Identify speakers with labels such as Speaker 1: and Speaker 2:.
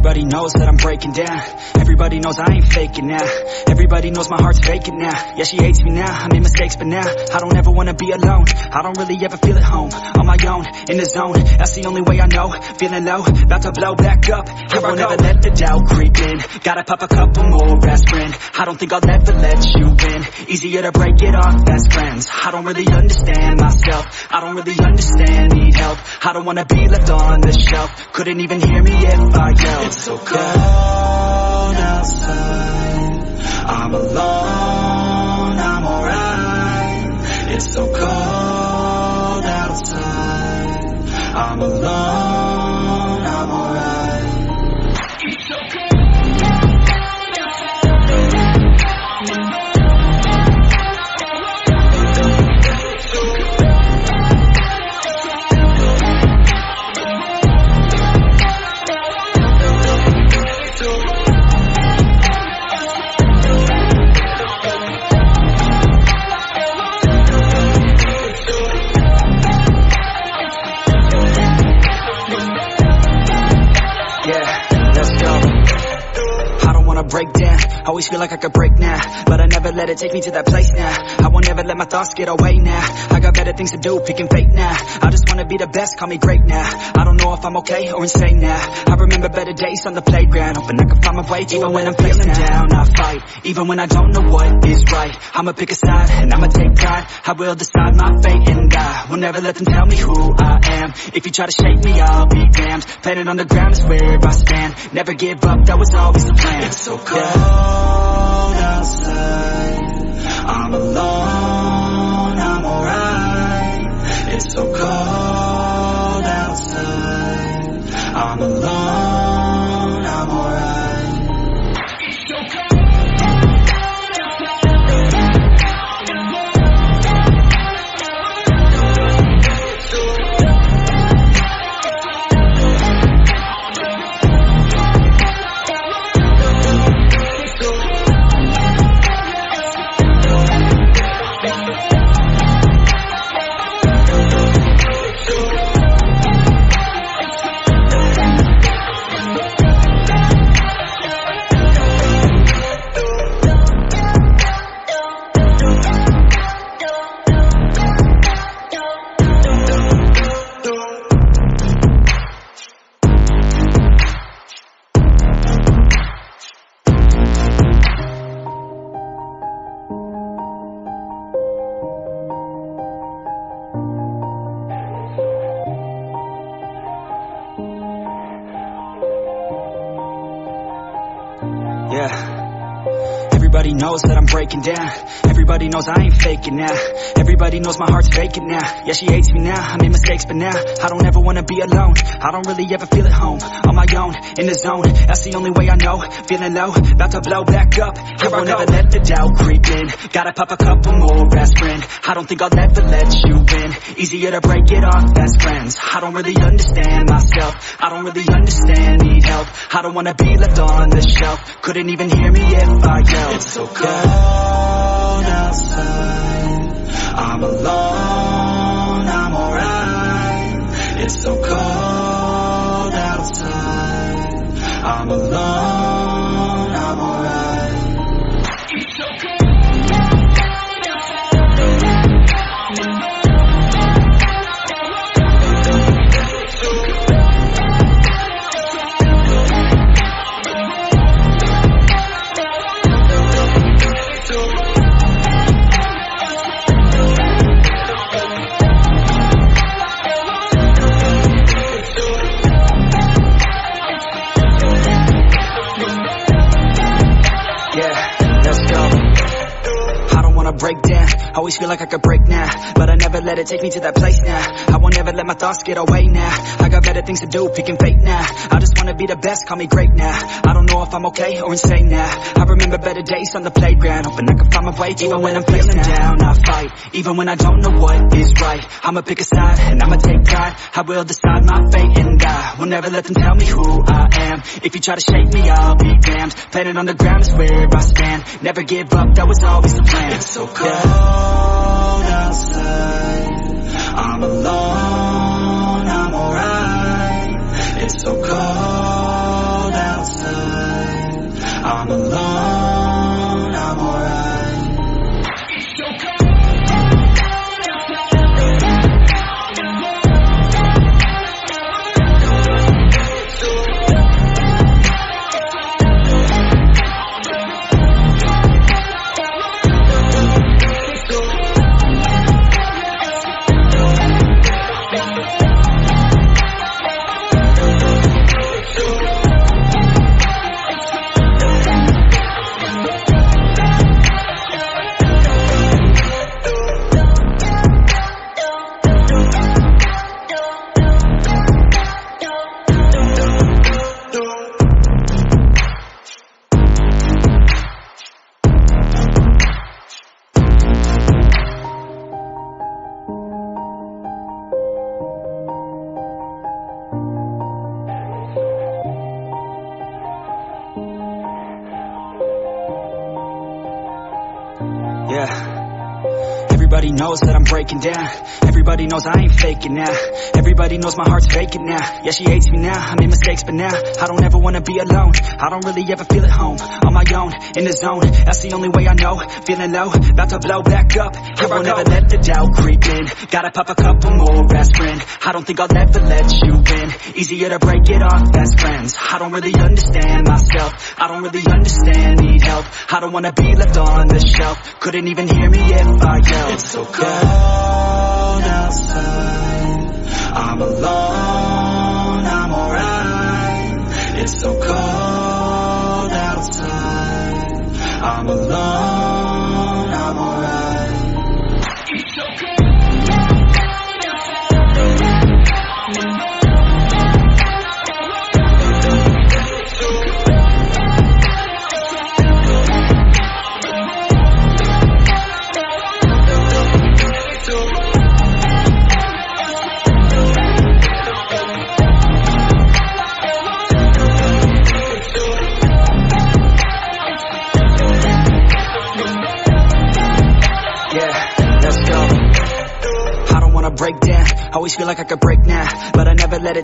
Speaker 1: Everybody knows that I'm breaking down. Everybody knows I ain't faking now. Everybody knows my heart's vacant now. Yeah, she hates me now, I made mistakes but now I don't ever wanna be alone. I don't really ever feel at home. On my own, in the zone, that's the only way I know. Feeling low, about to blow back up. Here I won't ever let the doubt creep in. Gotta pop a couple more aspirin. I don't think I'll ever let you in. Easier to break it off best friends. I don't really understand myself. I don't really understand, need help. I don't wanna be left on the shelf. Couldn't even hear me if I yelled. It's so cold outside, I'm alone, I'm alright. It's so cold outside, I'm alone, I'm alright. It's so cold. Break down, always feel like I could break now, but I never let it take me to that place now. I won't ever let my thoughts get away now. I got better things to do, picking fate now. I just wanna be the best, call me great now. I don't know if I'm okay or insane now. I remember better days on the playground, hoping I can find my way even when I'm feeling down. I fight, even when I don't know what is right. I'ma pick a side, and I'ma take pride. I will decide my fate and I will never let them tell me who I am. If you try to shake me, I'll be damned. Planet on the ground is where I stand. Never give up, that was always the plan. It's so cold outside, I'm alone, I'm alright. It's so cold outside, I'm alone, I'm alright. It's so cold. Yeah, everybody knows that I'm breaking down. Everybody knows I ain't faking now. Everybody knows my heart's vacant now. Yeah, she hates me now, I made mistakes but now I don't ever wanna be alone. I don't really ever feel at home. On my own, in the zone, that's the only way I know. Feeling low, about to blow back up. Here I won't ever let the doubt creep in. Gotta pop a couple more aspirin. I don't think I'll ever let you in. Easier to break it off best friends. I don't really understand myself. I don't really understand, need help. I don't wanna be left on the shelf. Couldn't even hear me if I yelled. It's so cold outside, I'm alone, I'm alright. It's so cold outside, I'm alone, I'm alright. It's so cold. Break down, always feel like I could break now, but I never let it take me to that place now. I won't ever let my thoughts get away now. I got better things to do, picking fate now. I just wanna be the best, call me great now. I don't know if I'm okay or insane now. I remember better days on the playground, hoping I can find my way even when I'm feeling down. I fight, even when I don't know what is right. I'ma pick a side, and I'ma take pride. I will decide my fate and I will never let them tell me who I am. If you try to shake me, I'll be damned. Planet on the ground is where I stand. Never give up, that was always the plan. It's so cold outside, I'm alone, I'm alright. It's so cold outside. I'm alone, I'm alright. Yeah. Everybody knows that I'm breaking down. Everybody knows I ain't faking now. Everybody knows my heart's faking now. Yeah, she hates me now, I made mistakes, but now I don't ever wanna be alone. I don't really ever feel at home. On my own, in the zone, that's the only way I know. Feeling low, about to blow back up. Here I won't ever let the doubt creep in. Gotta pop a couple more aspirin. I don't think I'll ever let you in. Easier to break it off best friends. I don't really understand myself. I don't really understand, need help. I don't wanna be left on the shelf. Couldn't even hear me if I yelled. It's so cold outside. I'm alone, I'm alright. It's so cold outside. I'm alone, I'm alright. It's so cold. Break down, always feel like I could break now, but I never let it